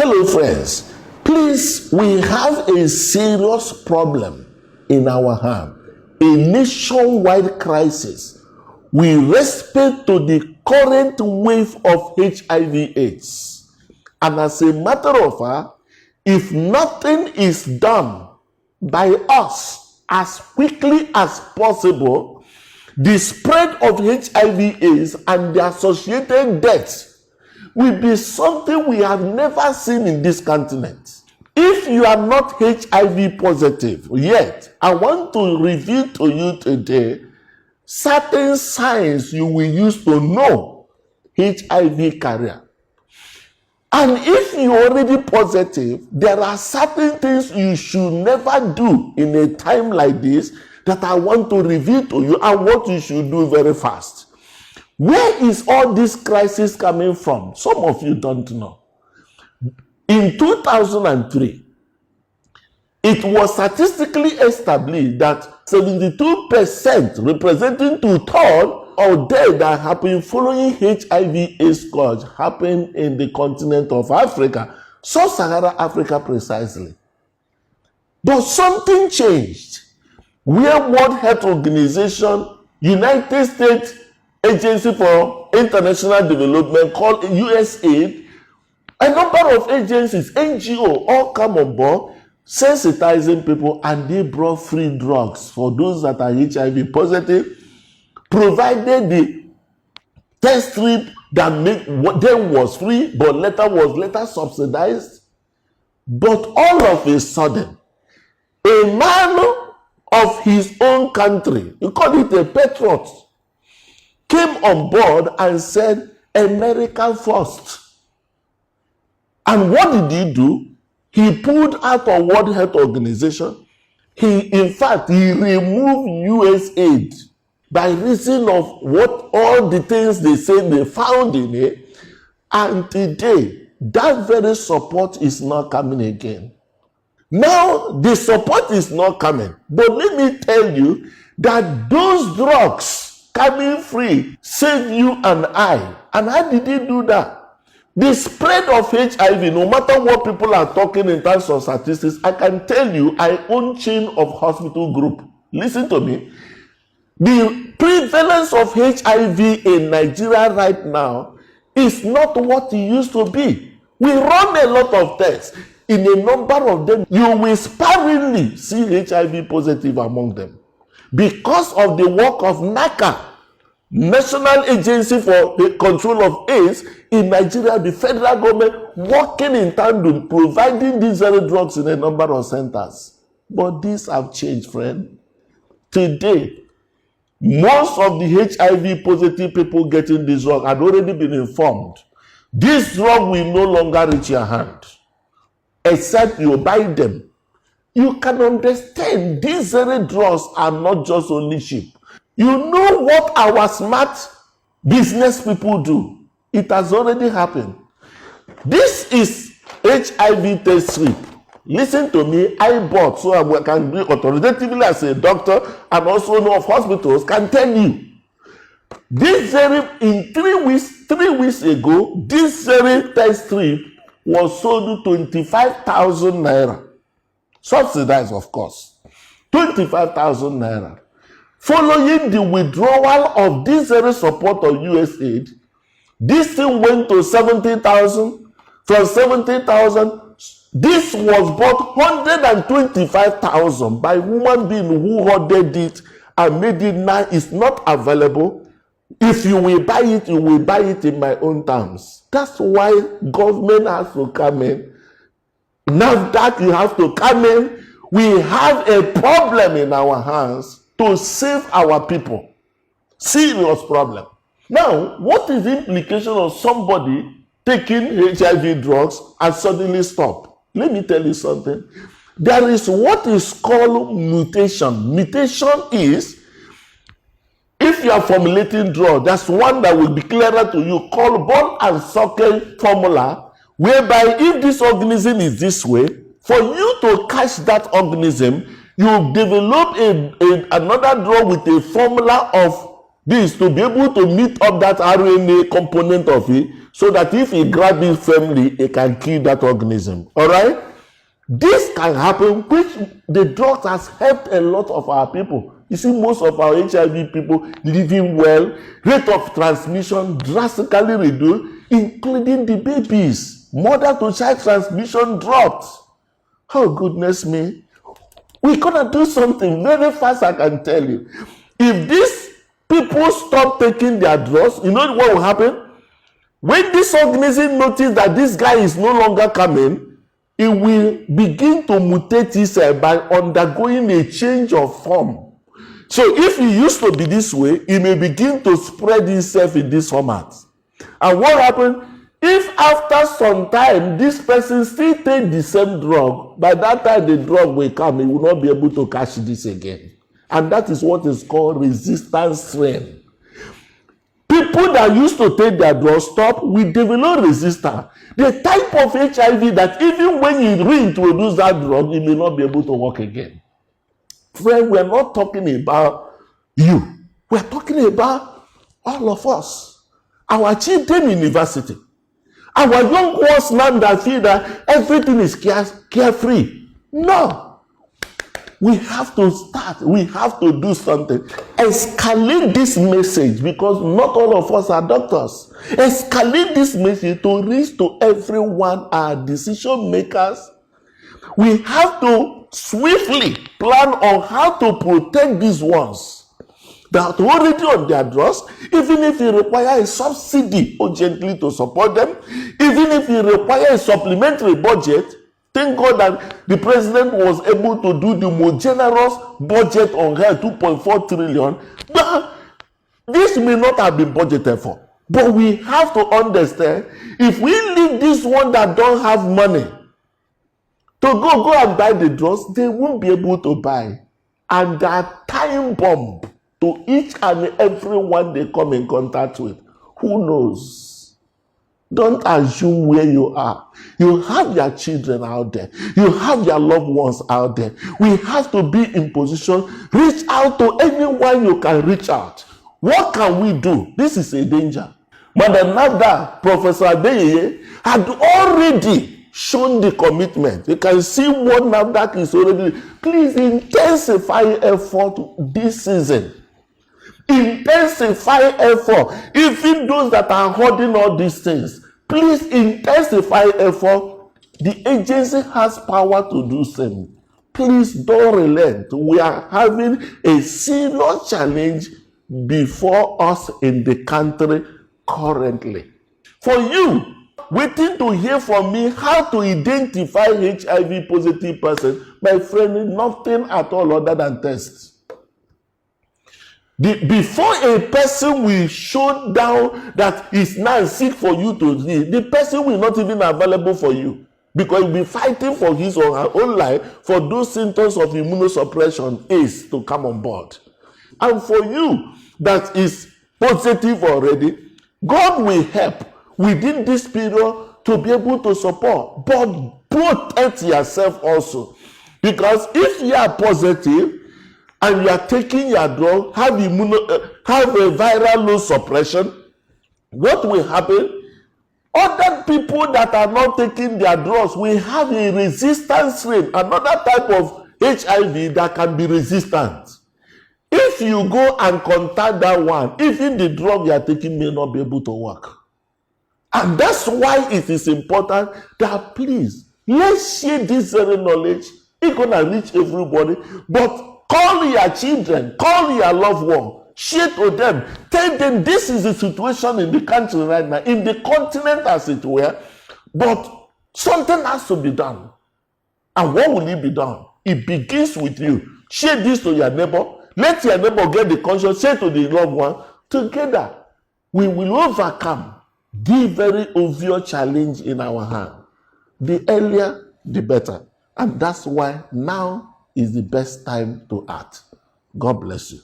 Hello friends, please, we have a serious problem in our hand, a nationwide crisis with respect to the current wave of HIV-Aids. And as a matter of fact, if nothing is done by us as quickly as possible, the spread of HIV-Aids and the associated deaths will be something we have never seen in this continent. If you are not HIV positive yet, I want to reveal to you today certain signs you will use to know HIV carrier. And if you're already positive, there are certain things you should never do in a time like this that I want to reveal to you and what you should do very fast. Where is all this crisis coming from? Some of you don't know. In 2003, it was statistically established that 72%, representing 2/3 of deaths that happened following HIV/AIDS scourge, happened in the continent of Africa, sub-Saharan Africa precisely. But something changed, where World Health Organization, United States Agency for International Development called USAID, a number of agencies, NGO, all come on board, sensitizing people, and they brought free drugs for those that are HIV positive, provided the test strip that then was free, but later subsidized. But all of a sudden, a man of his own country, you call it a patriot, came on board and said, America first. And what did he do? He pulled out of World Health Organization. In fact, he removed USAID by reason of what all the things they say they found in it. And today, that very support is not coming again. Now, the support is not coming. But let me tell you that those drugs coming free save you and I. And how did he do that? The spread of HIV, no matter what people are talking in terms of statistics, I can tell you, I own chain of hospital group. Listen to me. The prevalence of HIV in Nigeria right now is not what it used to be. We run a lot of tests. In a number of them, you will sparingly see HIV positive among them. Because of the work of NACA, National Agency for the Control of AIDS in Nigeria, the federal government working in tandem, providing these very drugs in a number of centers. But these have changed, friend. Today, most of the HIV positive people getting this drug had already been informed. This drug will no longer reach your hand, except you buy them. You can understand these very drugs are not just only cheap. You know what our smart business people do? It has already happened. This is HIV test strip. Listen to me, I bought, so I can be authoritatively as a doctor and also know of hospitals, can tell you. This very, in 3 weeks ago, this very test strip was sold to 25,000 naira. Subsidized, of course. 25,000 naira. Following the withdrawal of this very support of USAID, this thing went to 70,000. From 70,000, this was bought 125,000 by human being who ordered it and made it now it's not available. If you will buy it, you will buy it in my own terms. That's why government has to come in. Now that you have to come in, we have a problem in our hands to save our people. Serious problem. Now, what is the implication of somebody taking HIV drugs and suddenly stop? Let me tell you something. There is what is called mutation. Mutation is, if you are formulating drug, that's one that will be clearer to you, called ball and socket formula, whereby if this organism is this way, for you to catch that organism, you develop another drug with a formula of This to be able to meet up that RNA component of it, so that if he grabs it firmly, it can kill that organism. All right? This can happen, which the drugs has helped a lot of our people. You see, most of our HIV people living well, rate of transmission drastically reduced, including the babies. Mother-to-child transmission dropped. Oh, goodness me. We're going to do something very fast, I can tell you. If these people stop taking their drugs, you know what will happen? When this organism notices that this guy is no longer coming, it will begin to mutate itself by undergoing a change of form. So if it used to be this way, it may begin to spread itself in this format. And what happens? If after some time, this person still takes the same drug, by that time the drug will come, he will not be able to catch this again. And that is what is called resistance strain. People that used to take their drugs stop, we develop resistance. The type of HIV that even when you reintroduce that drug, it may not be able to work again. Friend, we're not talking about you. We're talking about all of us. Our children in university. Our young ones now that feel that everything is carefree. No. We have to start. We have to do something. Escalate this message, because not all of us are doctors. Escalate this message to reach to everyone, our decision makers. We have to swiftly plan on how to protect these ones that are already on their drugs, even if it requires a subsidy urgently to support them, even if it requires a supplementary budget. Thank God that the president was able to do the most generous budget on health, 2.4 trillion. But this may not have been budgeted for. But we have to understand, if we leave this one that don't have money to go and buy the drugs, they won't be able to buy. And that time bomb to each and every one they come in contact with. Who knows? Don't assume where you are. You have your children out there. You have your loved ones out there. We have to be in position. Reach out to anyone you can reach out. What can we do? This is a danger. Madam Nada, Professor Adeyeye, had already shown the commitment. You can see what NAFDAC is already. Please intensify effort this season. Intensify effort. Even those that are holding all these things, please intensify effort. The agency has power to do same. Please don't relent. We are having a serious challenge before us in the country currently. For you, waiting to hear from me how to identify HIV positive person, my friend, nothing at all other than tests. Before a person will show down that is now sick for you to see, the person will not even available for you, because he'll be fighting for his or her own life for those symptoms of immunosuppression is to come on board. And for you that is positive already, God will help within this period to be able to support, but protect yourself also. Because if you are positive and you are taking your drug, have a viral load suppression, what will happen? Other people that are not taking their drugs will have a resistance rate, another type of HIV that can be resistant. If you go and contact that one, even the drug you are taking may not be able to work. And that's why it is important that please, let's share this very knowledge. It's going to reach everybody. But call your children, call your loved one, share to them. Tell them this is the situation in the country right now, in the continent as it were. But something has to be done. And what will it be done? It begins with you. Share this to your neighbor. Let your neighbor get the conscience. Share to the loved one. Together, we will overcome the very obvious challenge in our hand. The earlier, the better. And that's why now is the best time to act. God bless you.